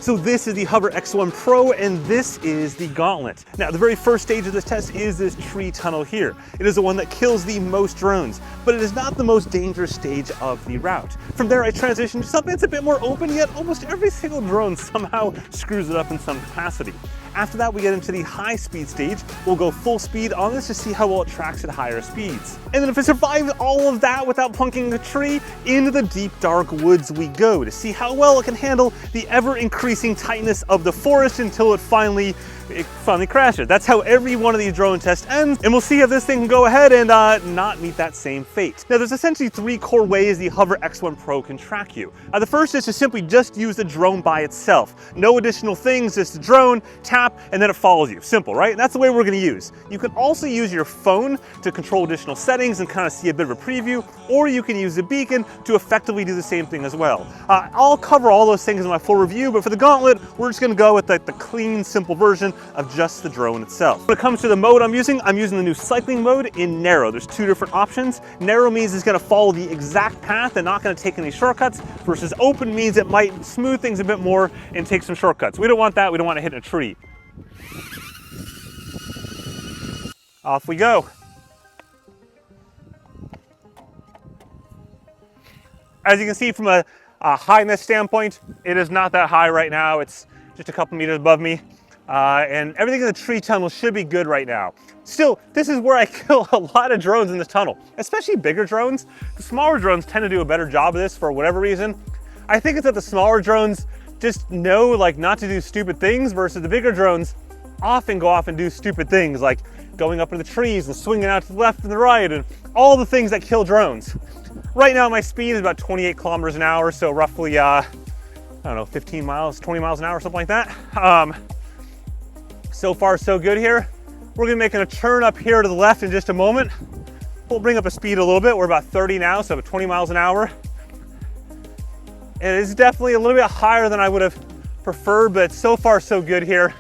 So this is the HoverAir X1 Pro and this is the Gauntlet. Now the very first stage of this test is this tree tunnel here. It is the one that kills the most drones, but it is not the most dangerous stage of the route. From there I transition to something that's a bit more open, yet almost every single drone somehow screws it up in some capacity. After that we get into the high speed stage. We'll go full speed on this to see how well it tracks at higher speeds. And then if it survives all of that without plunking a tree, into the deep dark woods we go to see how well it can handle the ever increasing tightness of the forest until it finally crashes. That's how every one of these drone tests ends, and we'll see if this thing can go ahead and not meet that same fate. Now there's essentially three core ways the HoverAir X1 Pro can track you. The first is to simply just use the drone by itself. No additional things, just the drone, tap, and then it follows you. Simple, right? And that's the way we're gonna use. You can also use your phone to control additional settings and kind of see a bit of a preview, or you can use the beacon to effectively do the same thing as well. I'll cover all those things in my full review, but for the Gauntlet, we're just gonna go with the clean, simple version of just the drone itself. When it comes to the mode I'm using the new cycling mode in narrow. There's two different options. Narrow means it's gonna follow the exact path and not gonna take any shortcuts, versus open means it might smooth things a bit more and take some shortcuts. We don't want that, we don't want to hit a tree. Off we go. As you can see from a highness standpoint, it is not that high right now. It's just a couple meters above me. And everything in the tree tunnel should be good right now. Still, this is where I kill a lot of drones in this tunnel, especially bigger drones. The smaller drones tend to do a better job of this for whatever reason. I think it's that the smaller drones just know not to do stupid things, versus the bigger drones often go off and do stupid things like going up in the trees and swinging out to the left and the right and all the things that kill drones. Right now my speed is about 28 kilometers an hour, so roughly, I don't know, 15 miles, 20 miles an hour, something like that. So far so good here. We're gonna be making a turn up here to the left in just a moment. We'll bring up the speed a little bit. We're about 30 now, so about 20 miles an hour. It is definitely a little bit higher than I would have preferred, but so far so good here.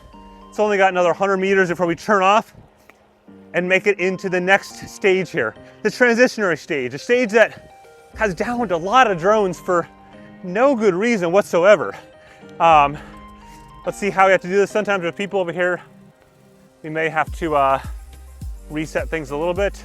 It's only got another 100 meters before we turn off and make it into the next stage here. The transitionary stage, a stage that has downed a lot of drones for no good reason whatsoever. Let's see how we have to do this. Sometimes with people over here, we may have to reset things a little bit.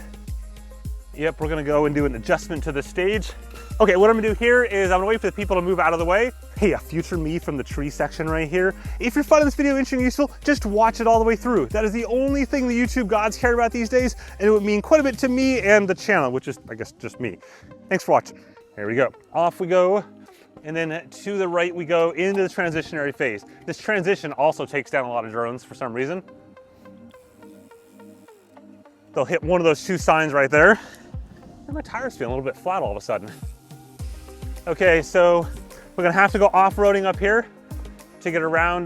Yep, we're gonna go and do an adjustment to the stage. Okay, what I'm gonna do here is I'm gonna wait for the people to move out of the way. Hey, a future me from the tree section right here. If you're finding this video interesting and useful, just watch it all the way through. That is the only thing the YouTube gods care about these days, and it would mean quite a bit to me and the channel, which is, I guess, just me. Thanks for watching. Here we go. Off we go. And then to the right, we go into the transitionary phase. This transition also takes down a lot of drones for some reason. They'll hit one of those two signs right there. And my tire's feeling a little bit flat all of a sudden. Okay, so we're gonna have to go off-roading up here to get around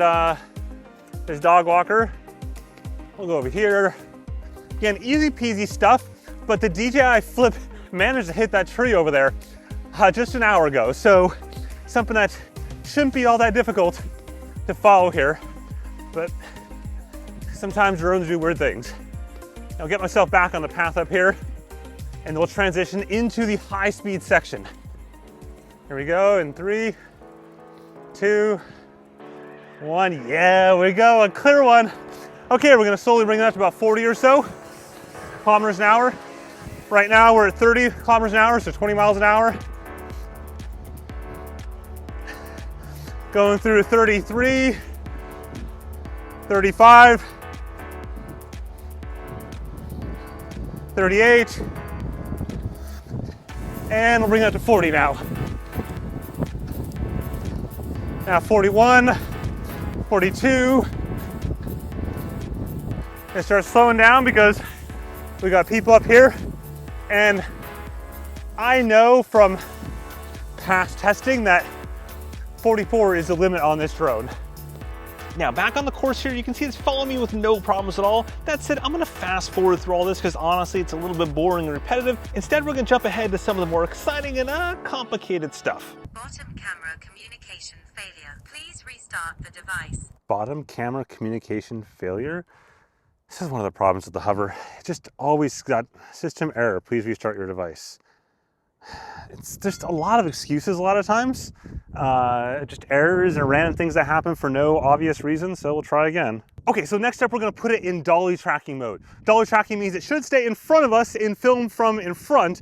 this dog walker. We'll go over here. Again, easy peasy stuff, but the DJI Flip managed to hit that tree over there just an hour ago. So something that shouldn't be all that difficult to follow here, but sometimes drones do weird things. I'll get myself back on the path up here and we'll transition into the high speed section. Here we go in 3, 2, 1. Yeah, we go, a clear one. Okay, we're gonna slowly bring that to about 40 or so kilometers an hour. Right now we're at 30 kilometers an hour, so 20 miles an hour. Going through 33, 35, 38, and we'll bring that to 40 now. Now 41, 42. And start slowing down because we got people up here, and I know from past testing that 44 is the limit on this drone. Now back on the course here, you can see it's following me with no problems at all. That said, I'm gonna fast forward through all this because honestly, it's a little bit boring and repetitive. Instead, we're gonna jump ahead to some of the more exciting and complicated stuff. Bottom camera communication failure. Please restart the device. Bottom camera communication failure? This is one of the problems with the Hover. It just always got system error. Please restart your device. It's just a lot of excuses a lot of times. Just errors and random things that happen for no obvious reason, so we'll try again. Okay, so next up we're gonna put it in dolly tracking mode. Dolly tracking means it should stay in front of us in film from in front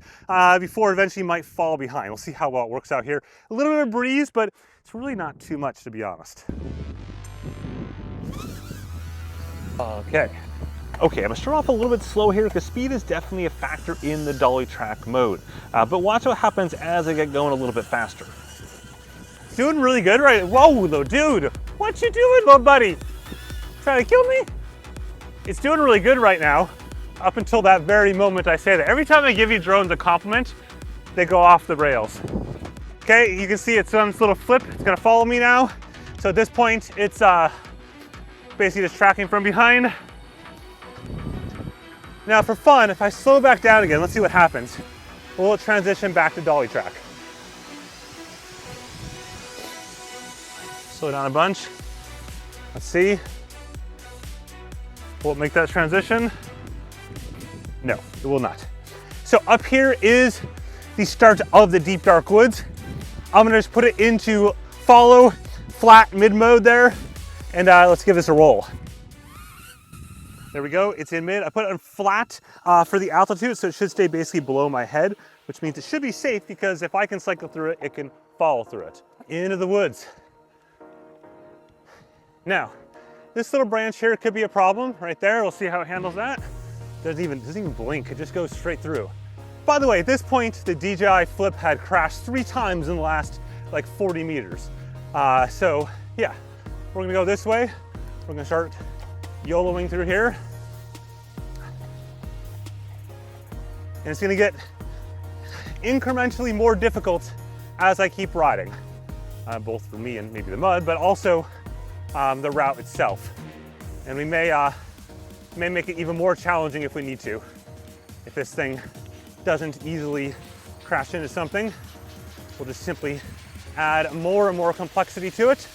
before it eventually might fall behind. We'll see how well it works out here. A little bit of breeze, but it's really not too much, to be honest. Okay, I'm gonna start off a little bit slow here because speed is definitely a factor in the dolly track mode. But watch what happens as I get going a little bit faster. It's doing really good, right? Whoa, though, dude, what you doing, little buddy? Trying to kill me? It's doing really good right now, up until that very moment I say that. Every time I give you drones a compliment, they go off the rails. Okay, you can see it's on this little flip. It's gonna follow me now. So at this point, it's basically just tracking from behind. Now for fun, if I slow back down again, let's see what happens. Will it transition back to dolly track? Slow down a bunch. Let's see. Will it make that transition? No, it will not. So up here is the start of the deep dark woods. I'm gonna just put it into follow flat mid mode there, and let's give this a roll. There we go, it's in mid. I put it on flat for the altitude, so it should stay basically below my head, which means it should be safe because if I can cycle through it, it can follow through it. Into the woods. Now, this little branch here could be a problem right there. We'll see how it handles that. Doesn't even blink, it just goes straight through. By the way, at this point, the DJI Flip had crashed 3 times in the last like 40 meters. So yeah, we're gonna go this way. We're gonna start YOLOing through here. And it's gonna get incrementally more difficult as I keep riding. Both for me and maybe the mud, but also the route itself. And we may make it even more challenging if we need to. If this thing doesn't easily crash into something, we'll just simply add more and more complexity to it.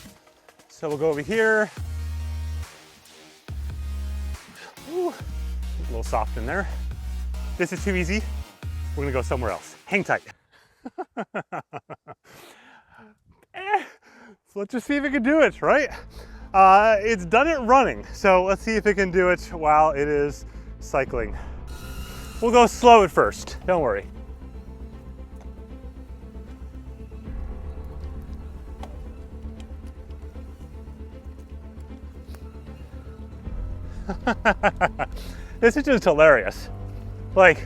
So we'll go over here. Ooh, a little soft in there. This is too easy. We're gonna go somewhere else. Hang tight. So let's just see if it can do it, right? It's done it running, so let's see if it can do it while it is cycling. We'll go slow at first, don't worry. This is just hilarious. Like,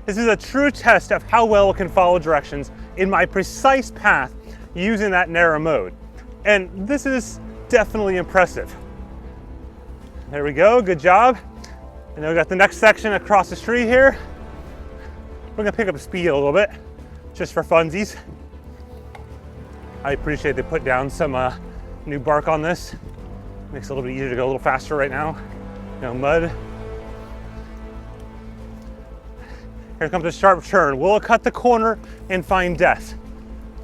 this is a true test of how well it can follow directions in my precise path using that narrow mode. And this is definitely impressive. There we go, good job. And then we got the next section across the street here. We're gonna pick up the speed a little bit, just for funsies. I appreciate they put down some new bark on this. Makes it a little bit easier to go a little faster right now. No mud. Here comes a sharp turn. Will it cut the corner and find death?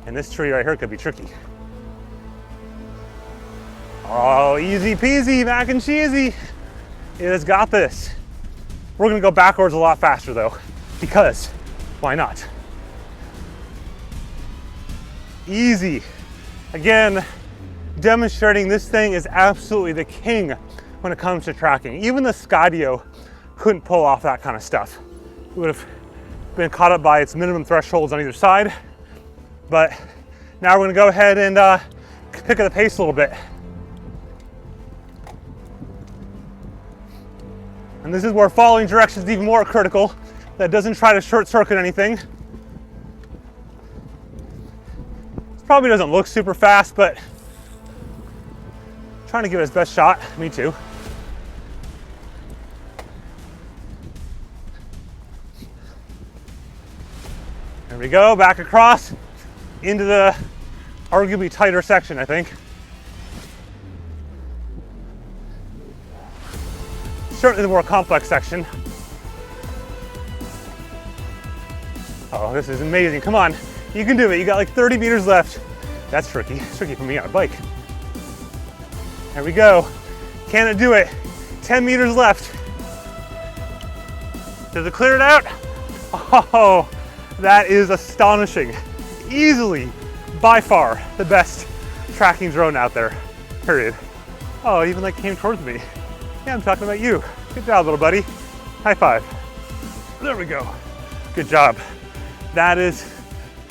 And this tree right here could be tricky. Oh, easy peasy, mac and cheesy. It has got this. We're gonna go backwards a lot faster though, because why not? Easy. Again, demonstrating this thing is absolutely the king when it comes to tracking. Even the Skydio couldn't pull off that kind of stuff. It would have been caught up by its minimum thresholds on either side. But now we're gonna go ahead and pick up the pace a little bit. And this is where following directions is even more critical. That doesn't try to short circuit anything. This probably doesn't look super fast, but trying to give it its best shot. Me too. There we go, back across into the arguably tighter section, I think. Certainly the more complex section. Oh, this is amazing. Come on, you can do it. You got like 30 meters left. That's tricky. It's tricky for me on a bike. There we go. Can it do it? 10 meters left. Does it clear it out? Oh, That is astonishing. Easily, by far, the best tracking drone out there, period. Oh, it even like came towards me. Yeah, I'm talking about you. Good job, little buddy. High five. There we go. Good job. That is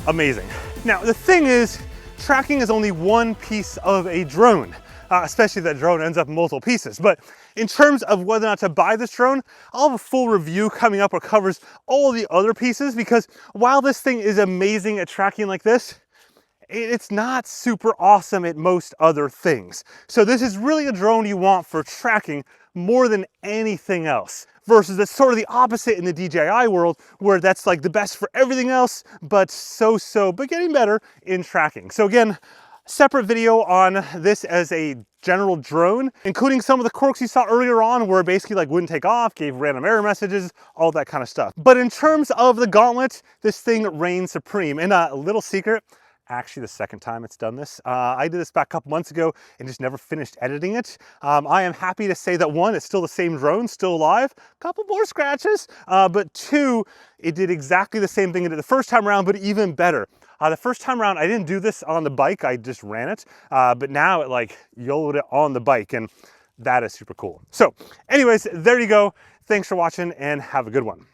amazing. Now, the thing is, tracking is only one piece of a drone, especially if that drone ends up in multiple pieces. But in terms of whether or not to buy this drone, I'll have a full review coming up that covers all the other pieces, because while this thing is amazing at tracking like this, it's not super awesome at most other things. So this is really a drone you want for tracking more than anything else, versus it's sort of the opposite in the DJI world, where that's like the best for everything else, but but getting better in tracking. So again, separate video on this as a general drone, including some of the quirks you saw earlier on where it basically like wouldn't take off, gave random error messages, all that kind of stuff. But in terms of the Gauntlet, this thing reigns supreme. And a little secret, actually the second time it's done this. I did this back a couple months ago and just never finished editing it. I am happy to say that one, it's still the same drone, still alive, couple more scratches, but two, it did exactly the same thing it did the first time around, but even better. The first time around, I didn't do this on the bike, I just ran it, but now it like YOLO'd it on the bike, and that is super cool. So anyways, there you go. Thanks for watching and have a good one.